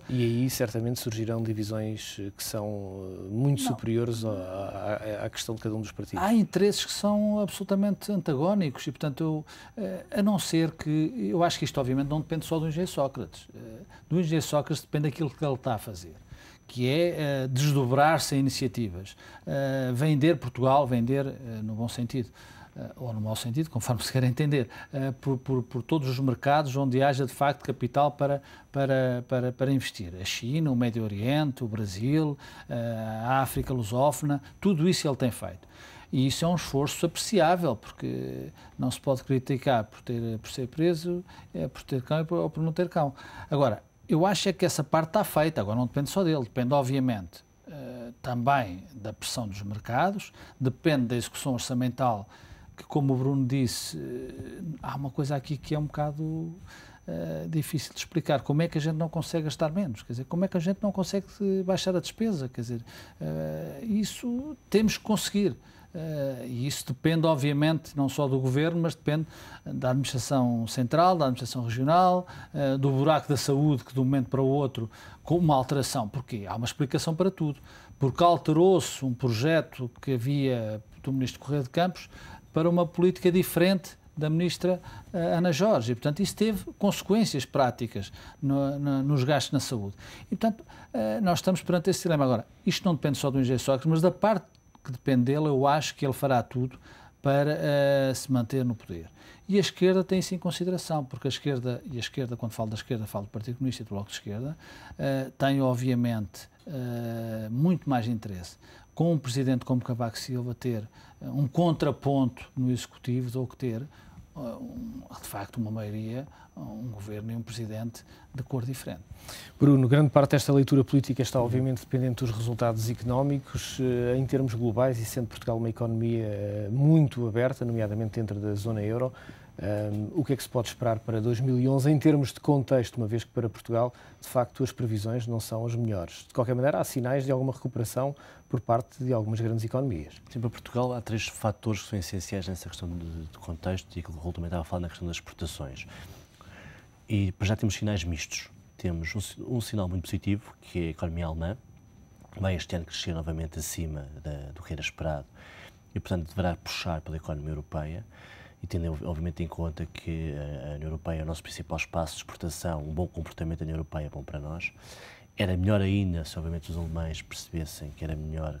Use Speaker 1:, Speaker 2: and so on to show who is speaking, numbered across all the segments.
Speaker 1: E aí certamente surgirão divisões que são muito superiores à questão de cada um dos partidos.
Speaker 2: Há interesses que são absolutamente antagónicos e, portanto, a não ser que... Eu acho que isto, obviamente, não depende só do engenheiro Sócrates. Do engenheiro Sócrates depende daquilo que ele está a fazer, que é desdobrar-se em iniciativas, vender Portugal, vender no bom sentido, ou no mau sentido, conforme se quer entender, por todos os mercados onde haja de facto capital para investir. A China, o Médio Oriente, o Brasil, a África lusófona, tudo isso ele tem feito. E isso é um esforço apreciável, porque não se pode criticar por ser preso, por ter cão ou por não ter cão. Agora, eu acho é que essa parte está feita, agora não depende só dele, depende obviamente também da pressão dos mercados, depende da execução orçamental, que, como o Bruno disse, há uma coisa aqui que é um bocado difícil de explicar. Como é que a gente não consegue gastar menos? Quer dizer, como é que a gente não consegue baixar a despesa? Quer dizer, isso temos que conseguir. E isso depende, obviamente, não só do Governo, mas depende da Administração Central, da Administração Regional, do buraco da saúde, que de um momento para o outro, com uma alteração. Porquê? Há uma explicação para tudo. Porque alterou-se um projeto que havia do Ministro Correia de Campos para uma política diferente da Ministra Ana Jorge. E, portanto, isso teve consequências práticas nos gastos na saúde. E, portanto, nós estamos perante esse dilema. Agora, isto não depende só do engenheiro Sócrates, mas da parte que depende dele, eu acho que ele fará tudo para se manter no poder. E a esquerda tem isso em consideração, porque a esquerda, quando falo da esquerda, falo do Partido Comunista e do Bloco de Esquerda, tem, obviamente, muito mais interesse com um presidente como Cavaco Silva ter um contraponto no Executivo do que ter, de facto, uma maioria, um governo e um presidente de cor diferente.
Speaker 1: Bruno, grande parte desta leitura política está obviamente dependente dos resultados económicos em termos globais e sendo Portugal uma economia muito aberta, nomeadamente dentro da zona euro. O que é que se pode esperar para 2011 em termos de contexto, uma vez que para Portugal, de facto, as previsões não são as melhores? De qualquer maneira, há sinais de alguma recuperação por parte de algumas grandes economias.
Speaker 3: Sim, para Portugal há três fatores que são essenciais nessa questão de contexto e aquilo que o Raul também estava a falar na questão das exportações. E para já temos sinais mistos. Temos um sinal muito positivo, que é a economia alemã, vai este ano crescer novamente acima do que era esperado e, portanto, deverá puxar pela economia europeia. E tendo, obviamente, em conta que a União Europeia é o nosso principal espaço de exportação, um bom comportamento da União Europeia é bom para nós. Era melhor ainda se, obviamente, os alemães percebessem que era melhor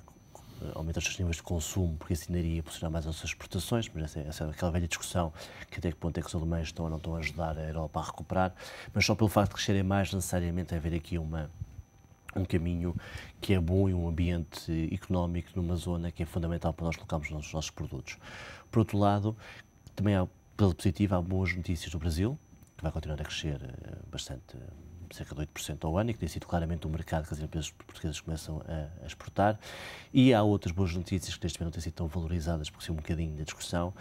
Speaker 3: aumentar os seus níveis de consumo, porque isso iria posicionar mais as suas exportações, mas essa é aquela velha discussão que até que ponto é que os alemães estão ou não estão a ajudar a Europa a recuperar, mas só pelo facto de crescerem mais, necessariamente haver aqui um caminho que é bom e um ambiente económico numa zona que é fundamental para nós colocarmos os nossos produtos. Por outro lado, também pela positiva, há boas notícias do Brasil, que vai continuar a crescer bastante, cerca de 8% ao ano, e que tem sido claramente um mercado que as empresas portuguesas começam a exportar. E há outras boas notícias que neste momento não têm sido tão valorizadas, porque são um bocadinho da discussão,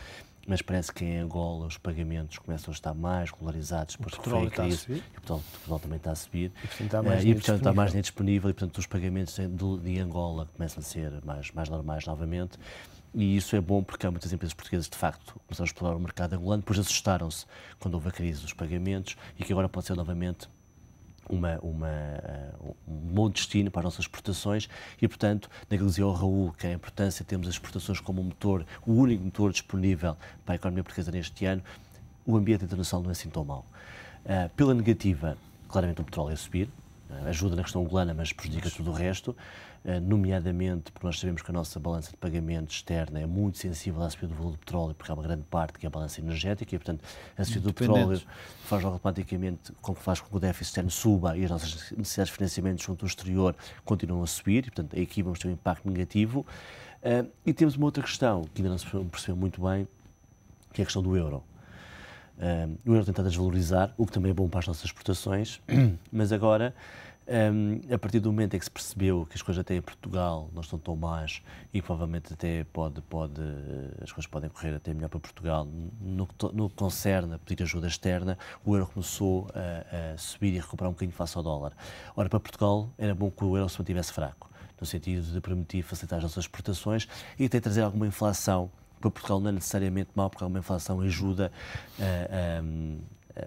Speaker 3: mas parece que em Angola os pagamentos começam a estar mais regularizados, porque foi a crise, e o petróleo também está a subir, e portanto está mais dinheiro disponível, e portanto os pagamentos de Angola começam a ser mais normais novamente. E isso é bom porque há muitas empresas portuguesas, de facto, começaram a explorar o mercado angolano, depois assustaram-se quando houve a crise dos pagamentos e que agora pode ser novamente um bom destino para as nossas exportações e, portanto, naquilo que dizia o Raul, que é a importância de termos as exportações como um motor, o único motor disponível para a economia portuguesa neste ano, o ambiente internacional não é assim tão mau. Pela negativa, claramente o petróleo a subir, ajuda na questão angolana, mas prejudica tudo o resto, nomeadamente porque nós sabemos que a nossa balança de pagamentos externa é muito sensível à subida do valor do petróleo, porque há uma grande parte que é a balança energética e, portanto, a subida do petróleo faz automaticamente com que o déficit externo suba e as nossas necessidades de financiamento junto ao exterior continuam a subir e, portanto, aqui vamos ter um impacto negativo. E temos uma outra questão que ainda não se percebeu muito bem, que é a questão do euro. O euro tenta desvalorizar, o que também é bom para as nossas exportações, mas agora, a partir do momento em que se percebeu que as coisas até em Portugal não estão tão más e provavelmente até as coisas podem correr até melhor para Portugal, no que concerne a pedir ajuda externa, o euro começou a subir e a recuperar um bocadinho face ao dólar. Ora, para Portugal era bom que o euro se mantivesse fraco, no sentido de permitir facilitar as nossas exportações e até trazer alguma inflação. Para Portugal não é necessariamente mau, porque alguma inflação ajuda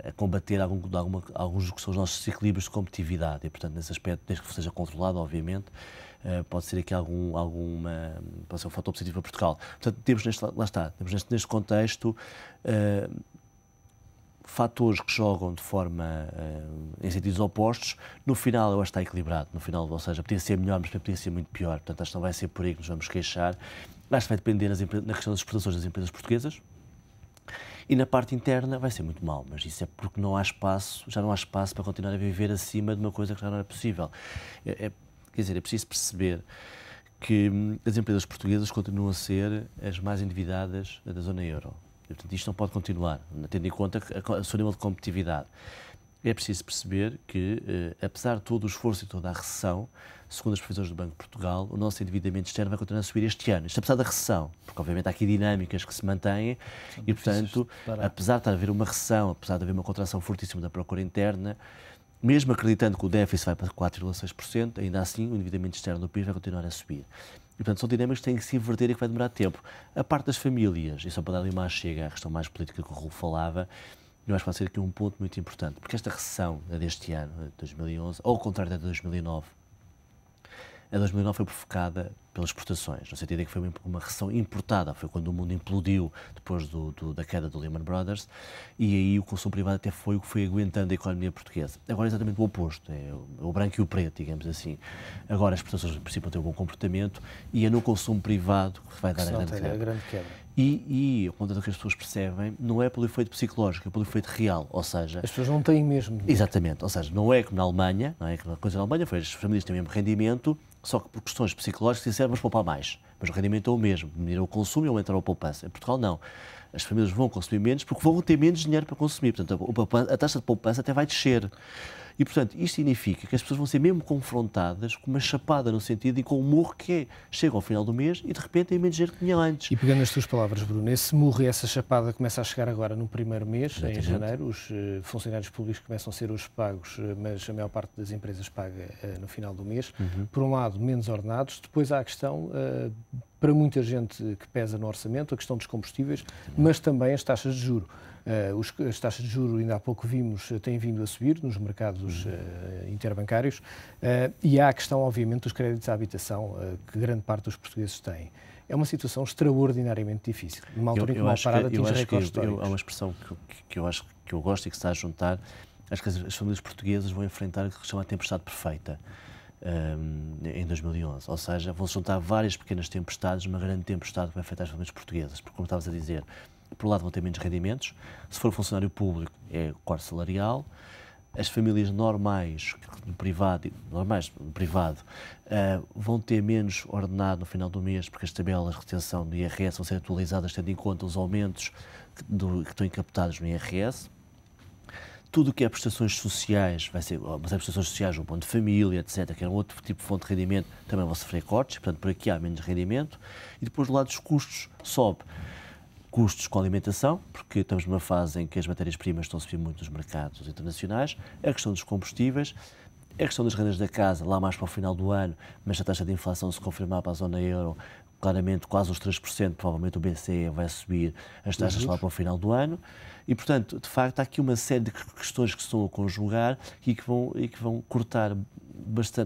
Speaker 3: a combater alguns que são os nossos desequilíbrios de competitividade e, portanto, nesse aspecto, desde que seja controlado, obviamente, pode ser aqui pode ser um fator positivo para Portugal. Portanto, temos neste contexto fatores que jogam de forma em sentidos opostos. No final, eu acho que está equilibrado. No final, ou seja, podia ser melhor, mas podia ser muito pior. Portanto, acho que não vai ser por aí que nos vamos queixar. Acho que vai depender na questão das exportações das empresas portuguesas. E na parte interna vai ser muito mal, mas isso é porque já não há espaço para continuar a viver acima de uma coisa que já não era possível. Quer dizer, é preciso perceber que as empresas portuguesas continuam a ser as mais endividadas da zona euro. E, portanto, isto não pode continuar, tendo em conta o seu nível de competitividade. É preciso perceber que, apesar de todo o esforço e toda a recessão, segundo as previsões do Banco de Portugal, o nosso endividamento externo vai continuar a subir este ano. Isto apesar da recessão, porque obviamente há aqui dinâmicas que se mantêm e, portanto, apesar de haver uma recessão, apesar de haver uma contração fortíssima da procura interna, mesmo acreditando que o déficit vai para 4,6%, ainda assim o endividamento externo do país vai continuar a subir. E, portanto, são dinâmicas que têm que se inverter e que vai demorar tempo. A parte das famílias, e só para dar ali uma chega à questão mais política que o Raul falava, eu acho que vai ser aqui um ponto muito importante, porque esta recessão deste ano, de 2011, ao contrário da de 2009, a 2009 foi provocada pelas exportações, no sentido em que foi uma recessão importada, foi quando o mundo implodiu depois da queda do Lehman Brothers, e aí o consumo privado até foi o que foi aguentando a economia portuguesa. Agora é exatamente o oposto, é o branco e o preto, digamos assim. Agora as exportações, em princípio, têm um bom comportamento e é no consumo privado que vai dar a grande queda. E, ao contrário do que as pessoas percebem, não é pelo efeito psicológico, é pelo efeito real, ou seja...
Speaker 1: As pessoas não têm mesmo.
Speaker 3: Exatamente, ou seja, não é como na Alemanha, não é que a coisa na Alemanha foi as famílias têm o mesmo rendimento, só que por questões psicológicas disseram, vamos poupar mais. Mas o rendimento é o mesmo, diminuir o consumo e aumentar a poupança. Em Portugal, não. As famílias vão consumir menos porque vão ter menos dinheiro para consumir. Portanto, a taxa de poupança até vai descer. E, portanto, isto significa que as pessoas vão ser mesmo confrontadas com uma chapada no sentido e com um murro que é, chega ao final do mês e, de repente, tem menos dinheiro que tinha antes.
Speaker 1: E pegando as tuas palavras, Bruno, esse murro e essa chapada começa a chegar agora no primeiro mês, exatamente. Em janeiro. Os funcionários públicos começam a ser hoje pagos, mas a maior parte das empresas paga no final do mês. Por um lado, menos ordenados. Depois há a questão... para muita gente que pesa no orçamento, a questão dos combustíveis, mas também as taxas de juros. As taxas de juros, ainda há pouco vimos, têm vindo a subir nos mercados interbancários e há a questão, obviamente, dos créditos à habitação, que grande parte dos portugueses têm. É uma situação extraordinariamente difícil. Numa altura em que mal parada atinge recordes históricos.
Speaker 3: Há uma expressão que eu gosto e que se está a juntar. Acho que as famílias portuguesas vão enfrentar o que se chama a tempestade perfeita. Em 2011, ou seja, vão-se juntar várias pequenas tempestades, uma grande tempestade que vai afetar as famílias portuguesas, porque, como estavas a dizer, por um lado vão ter menos rendimentos, se for funcionário público é corte salarial, as famílias normais no privado vão ter menos ordenado no final do mês, porque as tabelas de retenção do IRS vão ser atualizadas tendo em conta os aumentos que estão encapotados no IRS. Tudo o que é prestações sociais, mas é prestações sociais, o bom de família, etc., que é um outro tipo de fonte de rendimento, também vão sofrer cortes, portanto, por aqui há menos rendimento. E depois, do lado dos custos, sobe custos com alimentação, porque estamos numa fase em que as matérias-primas estão a subir muito nos mercados internacionais, a questão dos combustíveis, a questão das rendas da casa, lá mais para o final do ano, mas se a taxa de inflação se confirmar para a zona euro, claramente quase os 3%, provavelmente o BCE vai subir as taxas lá para o final do ano. E, portanto, de facto, há aqui uma série de questões que se estão a conjugar e que vão cortar de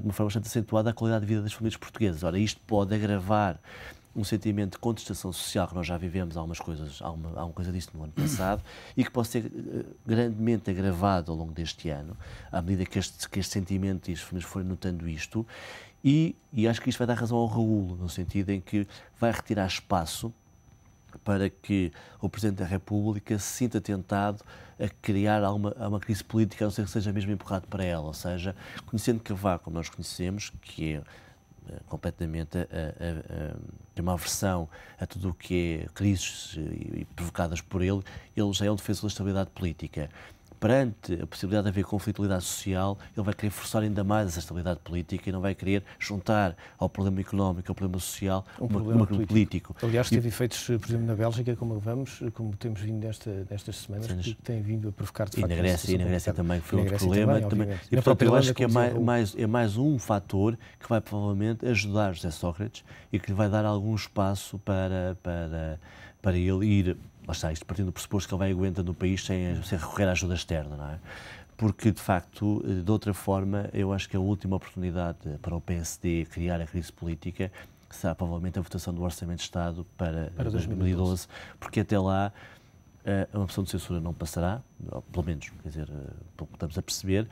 Speaker 3: uma forma bastante acentuada a qualidade de vida das famílias portuguesas. Ora, isto pode agravar um sentimento de contestação social que nós já vivemos, há uma coisa disso no ano passado, e que pode ser grandemente agravado ao longo deste ano, à medida que este sentimento e as famílias forem notando isto. E acho que isto vai dar razão ao Raul, no sentido em que vai retirar espaço para que o Presidente da República se sinta tentado a criar uma crise política, a não ser que seja mesmo empurrado para ela. Ou seja, conhecendo Cavaco como nós conhecemos, que é completamente uma aversão a tudo o que é crises provocadas por ele já é um defensor da estabilidade política. Perante a possibilidade de haver conflitualidade social, ele vai querer forçar ainda mais essa estabilidade política e não vai querer juntar ao problema económico, ao problema social,
Speaker 1: um problema político. Aliás, teve efeitos, por exemplo, na Bélgica, como temos vindo nestas semanas, que têm vindo a provocar, de facto...
Speaker 3: E na Grécia também foi outro problema. E, portanto, eu acho que é mais um fator que vai, provavelmente, ajudar José Sócrates e que lhe vai dar algum espaço para ele ir lá está, isto partindo do pressuposto que ele vai aguentar no país sem recorrer à ajuda externa, não é? Porque, de facto, de outra forma, eu acho que a última oportunidade para o PSD criar a crise política será provavelmente a votação do Orçamento de Estado para 2012, porque até lá a moção de censura não passará, pelo menos, quer dizer, pelo que estamos a perceber.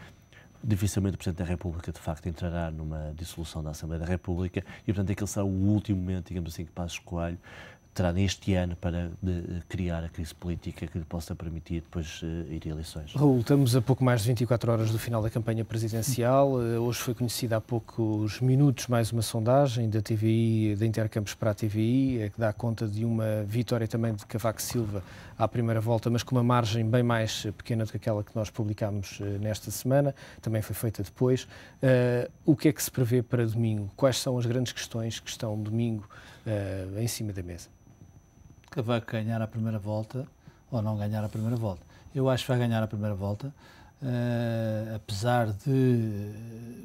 Speaker 3: Dificilmente o Presidente da República, de facto, entrará numa dissolução da Assembleia da República e, portanto, aquele será o último momento, digamos assim, que Passos Coelho terá neste ano para criar a crise política que lhe possa permitir depois ir a eleições.
Speaker 1: Raul, estamos a pouco mais de 24 horas do final da campanha presidencial. Hoje foi conhecida há poucos minutos mais uma sondagem da TVI, da Intercampos para a TVI, que dá conta de uma vitória também de Cavaco Silva à primeira volta, mas com uma margem bem mais pequena do que aquela que nós publicámos nesta semana, também foi feita depois. O que é que se prevê para domingo? Quais são as grandes questões que estão domingo em cima da mesa?
Speaker 2: Cavaco ganhar a primeira volta ou não ganhar a primeira volta. Eu acho que vai ganhar a primeira volta, apesar de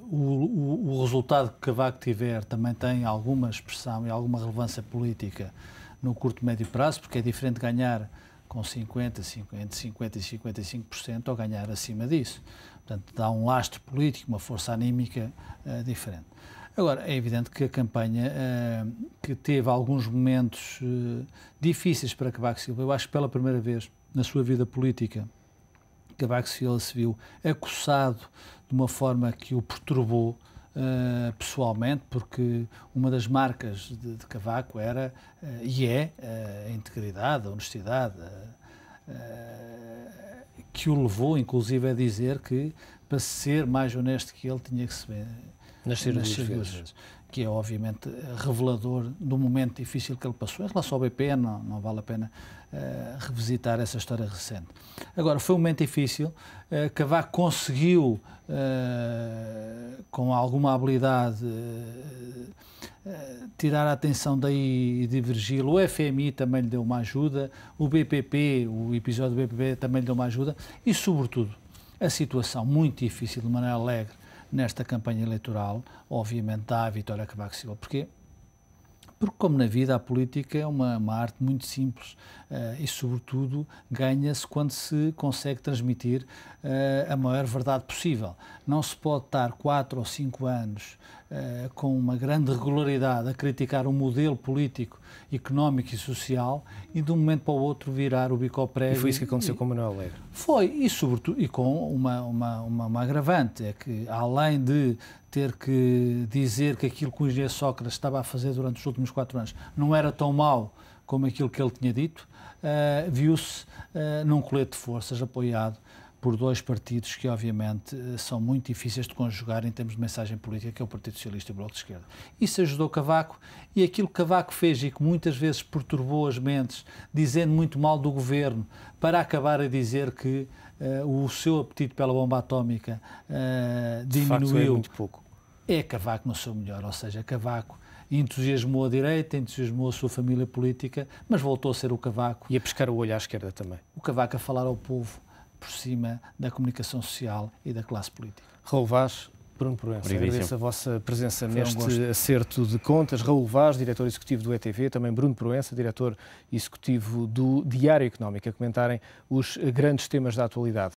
Speaker 2: o resultado que Cavaco tiver também tem alguma expressão e alguma relevância política no curto e médio prazo, porque é diferente ganhar com 50 e 55% ou ganhar acima disso. Portanto, dá um lastro político, uma força anímica diferente. Agora, é evidente que a campanha, que teve alguns momentos difíceis para Cavaco Silva, eu acho que pela primeira vez na sua vida política, Cavaco Silva se viu acossado de uma forma que o perturbou pessoalmente, porque uma das marcas de Cavaco era e é a integridade, a honestidade, que o levou, inclusive, a dizer que para ser mais honesto que ele tinha que se ver
Speaker 1: Nascer duas vezes.
Speaker 2: Que é obviamente revelador do momento difícil que ele passou. Em relação ao BP, não vale a pena revisitar essa história recente. Agora, foi um momento difícil. Cavaco conseguiu, com alguma habilidade, tirar a atenção daí e divergi-lo. O FMI também lhe deu uma ajuda, o BPP, o episódio do BPP também lhe deu uma ajuda e, sobretudo, a situação muito difícil de Manuel Alegre nesta campanha eleitoral, obviamente dá a vitória a Cavaco Silva. Porquê? Porque, como na vida, a política é uma arte muito simples e, sobretudo, ganha-se quando se consegue transmitir a maior verdade possível. Não se pode estar 4 ou 5 anos com uma grande regularidade a criticar um modelo político, económico e social e, de um momento para o outro, virar o bico ao prego.
Speaker 1: E foi isso que aconteceu com Manuel Alegre.
Speaker 2: Foi, e sobretudo, e com uma agravante, é que, além de ter que dizer que aquilo que o engenheiro Sócrates estava a fazer durante os últimos 4 anos não era tão mau como aquilo que ele tinha dito, viu-se num colete de forças apoiado por 2 partidos que, obviamente, são muito difíceis de conjugar em termos de mensagem política, que é o Partido Socialista e o Bloco de Esquerda. Isso ajudou Cavaco, e aquilo que Cavaco fez e que muitas vezes perturbou as mentes, dizendo muito mal do governo, para acabar a dizer que o seu apetite pela bomba atómica diminuiu.
Speaker 1: De facto, é muito pouco.
Speaker 2: É Cavaco no seu melhor, ou seja, Cavaco entusiasmou a direita, entusiasmou a sua família política, mas voltou a ser o Cavaco.
Speaker 1: E a pescar o olho à esquerda também.
Speaker 2: O Cavaco a falar ao povo por cima da comunicação social e da classe política.
Speaker 1: Raul Vaz, Bruno Proença, agradeço a vossa presença neste acerto de contas. Raul Vaz, diretor executivo do ETV, também Bruno Proença, diretor executivo do Diário Económico, a comentarem os grandes temas da atualidade.